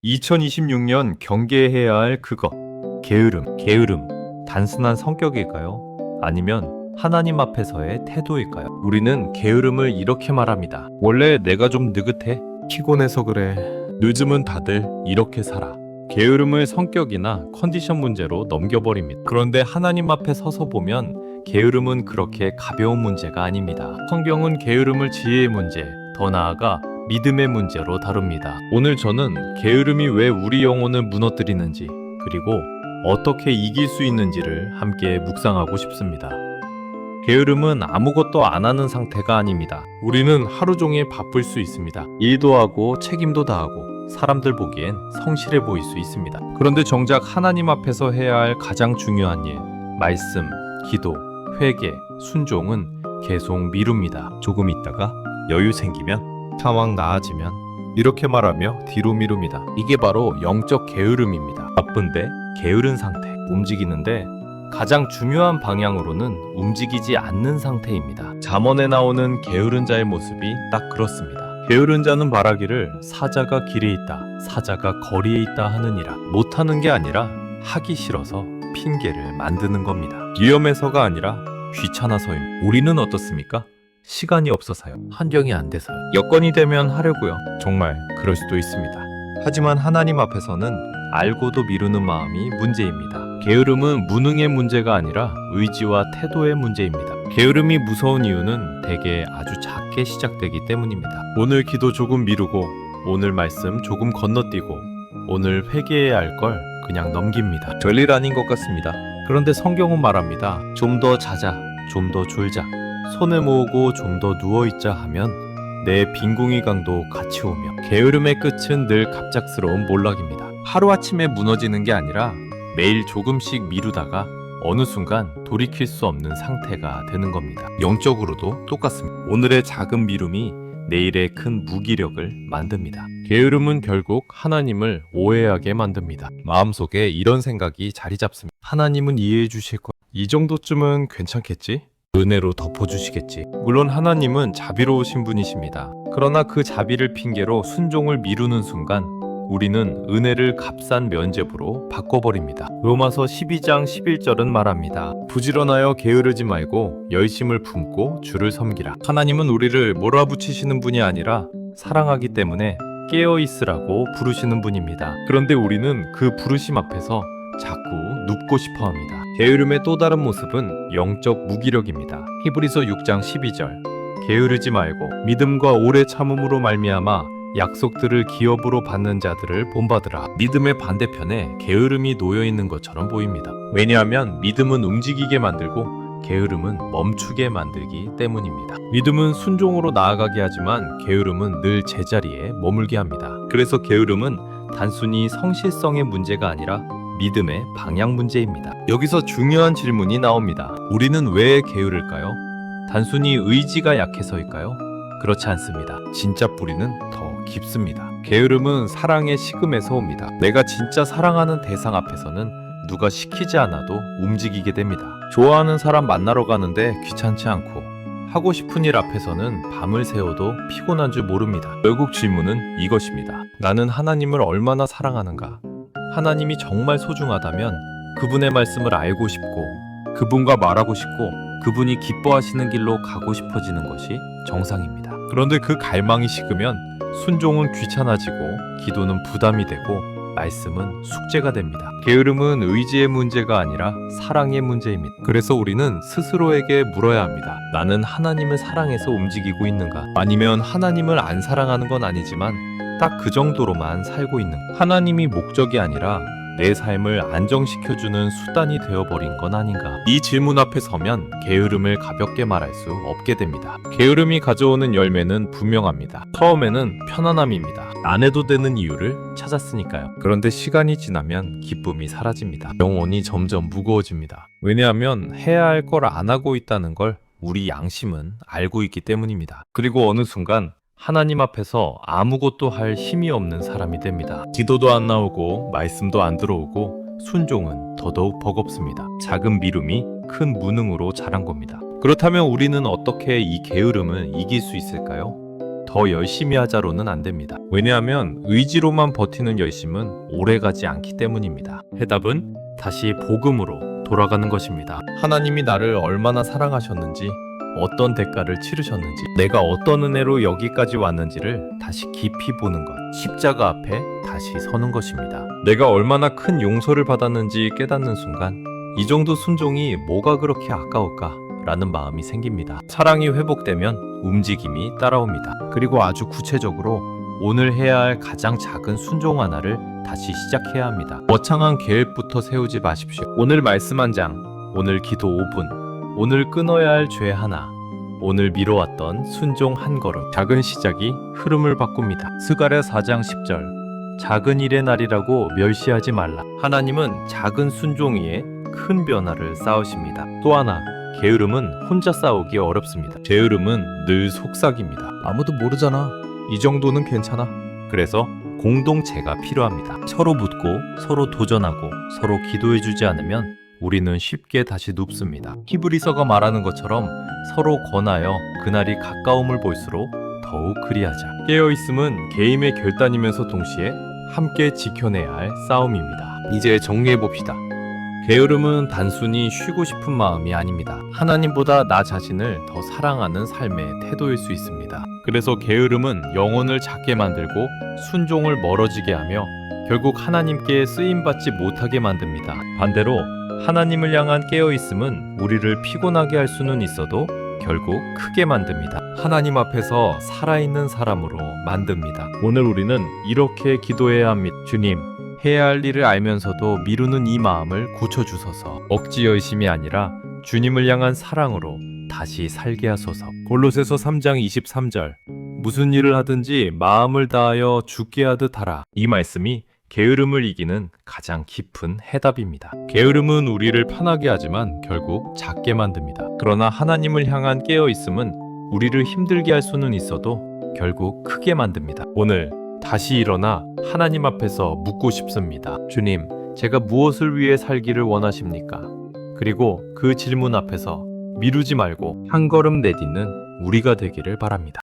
2026년 경계해야 할 그것. 게으름. 단순한 성격일까요? 아니면 하나님 앞에서의 태도일까요? 우리는 게으름을 이렇게 말합니다. 원래 내가 좀 느긋해. 피곤해서 그래. 요즘은 다들 이렇게 살아. 게으름을 성격이나 컨디션 문제로 넘겨버립니다. 그런데 하나님 앞에 서서 보면 게으름은 그렇게 가벼운 문제가 아닙니다. 성경은 게으름을 지혜의 문제, 더 나아가 믿음의 문제로 다룹니다. 오늘 저는 게으름이 왜 우리 영혼을 무너뜨리는지, 그리고 어떻게 이길 수 있는지를 함께 묵상하고 싶습니다. 게으름은 아무것도 안 하는 상태가 아닙니다. 우리는 하루 종일 바쁠 수 있습니다. 일도 하고 책임도 다하고 사람들 보기엔 성실해 보일 수 있습니다. 그런데 정작 하나님 앞에서 해야 할 가장 중요한 일, 말씀, 기도, 회개, 순종은 계속 미룹니다. 조금 있다가 여유 생기면, 상황 나아지면, 이렇게 말하며 뒤로 미룹니다. 이게 바로 영적 게으름입니다. 바쁜데 게으른 상태, 움직이는데 가장 중요한 방향으로는 움직이지 않는 상태입니다. 잠언에 나오는 게으른 자의 모습이 딱 그렇습니다. 게으른 자는 말하기를 사자가 길에 있다, 사자가 거리에 있다 하느니라. 못하는 게 아니라 하기 싫어서 핑계를 만드는 겁니다. 위험해서가 아니라 귀찮아서입니다. 우리는 어떻습니까? 시간이 없어서요. 환경이 안 돼서요. 여건이 되면 하려고요. 정말 그럴 수도 있습니다. 하지만 하나님 앞에서는 알고도 미루는 마음이 문제입니다. 게으름은 무능의 문제가 아니라 의지와 태도의 문제입니다. 게으름이 무서운 이유는 대개 아주 작게 시작되기 때문입니다. 오늘 기도 조금 미루고, 오늘 말씀 조금 건너뛰고, 오늘 회개해야 할 걸 그냥 넘깁니다. 별일 아닌 것 같습니다. 그런데 성경은 말합니다. 좀 더 자자, 좀 더 졸자, 손을 모으고 좀 더 누워있자 하면 내 빈궁이 강도 같이 오며. 게으름의 끝은 늘 갑작스러운 몰락입니다. 하루아침에 무너지는 게 아니라 매일 조금씩 미루다가 어느 순간 돌이킬 수 없는 상태가 되는 겁니다. 영적으로도 똑같습니다. 오늘의 작은 미움이 내일의 큰 무기력을 만듭니다. 게으름은 결국 하나님을 오해하게 만듭니다. 마음속에 이런 생각이 자리 잡습니다. 하나님은 이해해 주실 거야. 이 정도쯤은 괜찮겠지? 은혜로 덮어주시겠지. 물론 하나님은 자비로우신 분이십니다. 그러나 그 자비를 핑계로 순종을 미루는 순간 우리는 은혜를 값싼 면죄부로 바꿔버립니다. 로마서 12장 11절은 말합니다. 부지런하여 게으르지 말고 열심을 품고 주를 섬기라. 하나님은 우리를 몰아붙이시는 분이 아니라 사랑하기 때문에 깨어있으라고 부르시는 분입니다. 그런데 우리는 그 부르심 앞에서 자꾸 눕고 싶어 합니다. 게으름의 또 다른 모습은 영적 무기력입니다. 히브리서 6장 12절. 게으르지 말고 믿음과 오래 참음으로 말미암아 약속들을 기업으로 받는 자들을 본받으라. 믿음의 반대편에 게으름이 놓여 있는 것처럼 보입니다. 왜냐하면 믿음은 움직이게 만들고 게으름은 멈추게 만들기 때문입니다. 믿음은 순종으로 나아가게 하지만 게으름은 늘 제자리에 머물게 합니다. 그래서 게으름은 단순히 성실성의 문제가 아니라 믿음의 방향 문제입니다. 여기서 중요한 질문이 나옵니다. 우리는 왜 게으를까요? 단순히 의지가 약해서일까요? 그렇지 않습니다. 진짜 뿌리는 더 깊습니다. 게으름은 사랑의 식음에서 옵니다. 내가 진짜 사랑하는 대상 앞에서는 누가 시키지 않아도 움직이게 됩니다. 좋아하는 사람 만나러 가는데 귀찮지 않고, 하고 싶은 일 앞에서는 밤을 새워도 피곤한 줄 모릅니다. 결국 질문은 이것입니다. 나는 하나님을 얼마나 사랑하는가? 하나님이 정말 소중하다면 그분의 말씀을 알고 싶고, 그분과 말하고 싶고, 그분이 기뻐하시는 길로 가고 싶어지는 것이 정상입니다. 그런데 그 갈망이 식으면 순종은 귀찮아지고, 기도는 부담이 되고, 말씀은 숙제가 됩니다. 게으름은 의지의 문제가 아니라 사랑의 문제입니다. 그래서 우리는 스스로에게 물어야 합니다. 나는 하나님을 사랑해서 움직이고 있는가? 아니면 하나님을 안 사랑하는 건 아니지만 딱 그 정도로만 살고 있는가? 하나님이 목적이 아니라 내 삶을 안정시켜주는 수단이 되어버린 건 아닌가? 이 질문 앞에 서면 게으름을 가볍게 말할 수 없게 됩니다. 게으름이 가져오는 열매는 분명합니다. 처음에는 편안함입니다. 안 해도 되는 이유를 찾았으니까요. 그런데 시간이 지나면 기쁨이 사라집니다. 영혼이 점점 무거워집니다. 왜냐하면 해야 할 걸 안 하고 있다는 걸 우리 양심은 알고 있기 때문입니다. 그리고 어느 순간 하나님 앞에서 아무것도 할 힘이 없는 사람이 됩니다. 기도도 안 나오고 말씀도 안 들어오고 순종은 더더욱 버겁습니다. 작은 미움이 큰 무능으로 자란 겁니다. 그렇다면 우리는 어떻게 이 게으름을 이길 수 있을까요? 더 열심히 하자로는 안 됩니다. 왜냐하면 의지로만 버티는 열심은 오래가지 않기 때문입니다. 해답은 다시 복음으로 돌아가는 것입니다. 하나님이 나를 얼마나 사랑하셨는지, 어떤 대가를 치르셨는지, 내가 어떤 은혜로 여기까지 왔는지를 다시 깊이 보는 것, 십자가 앞에 다시 서는 것입니다. 내가 얼마나 큰 용서를 받았는지 깨닫는 순간 이 정도 순종이 뭐가 그렇게 아까울까? 라는 마음이 생깁니다. 사랑이 회복되면 움직임이 따라옵니다. 그리고 아주 구체적으로 오늘 해야 할 가장 작은 순종 하나를 다시 시작해야 합니다. 거창한 계획부터 세우지 마십시오. 오늘 말씀 한 장, 오늘 기도 5분, 오늘 끊어야 할 죄 하나, 오늘 미뤄왔던 순종 한 걸음. 작은 시작이 흐름을 바꿉니다. 스가랴 4장 10절. 작은 일의 날이라고 멸시하지 말라. 하나님은 작은 순종 위에 큰 변화를 쌓으십니다. 또 하나, 게으름은 혼자 싸우기 어렵습니다. 게으름은 늘 속삭입니다. 아무도 모르잖아. 이 정도는 괜찮아. 그래서 공동체가 필요합니다. 서로 묻고 서로 도전하고 서로 기도해주지 않으면 우리는 쉽게 다시 눕습니다. 히브리서가 말하는 것처럼 서로 권하여 그날이 가까움을 볼수록 더욱 그리하자. 깨어있음은 개인의 결단이면서 동시에 함께 지켜내야 할 싸움입니다. 이제 정리해봅시다. 게으름은 단순히 쉬고 싶은 마음이 아닙니다. 하나님보다 나 자신을 더 사랑하는 삶의 태도일 수 있습니다. 그래서 게으름은 영혼을 작게 만들고 순종을 멀어지게 하며 결국 하나님께 쓰임받지 못하게 만듭니다. 반대로 하나님을 향한 깨어있음은 우리를 피곤하게 할 수는 있어도 결국 크게 만듭니다. 하나님 앞에서 살아있는 사람으로 만듭니다. 오늘 우리는 이렇게 기도해야 합니다. 주님, 해야 할 일을 알면서도 미루는 이 마음을 고쳐주소서. 억지 열심이 아니라 주님을 향한 사랑으로 다시 살게 하소서. 골로새서 3장 23절. 무슨 일을 하든지 마음을 다하여 주께 하듯 하라. 이 말씀이 게으름을 이기는 가장 깊은 해답입니다. 게으름은 우리를 편하게 하지만 결국 작게 만듭니다. 그러나 하나님을 향한 깨어있음은 우리를 힘들게 할 수는 있어도 결국 크게 만듭니다. 오늘 다시 일어나 하나님 앞에서 묻고 싶습니다. 주님, 제가 무엇을 위해 살기를 원하십니까? 그리고 그 질문 앞에서 미루지 말고 한 걸음 내딛는 우리가 되기를 바랍니다.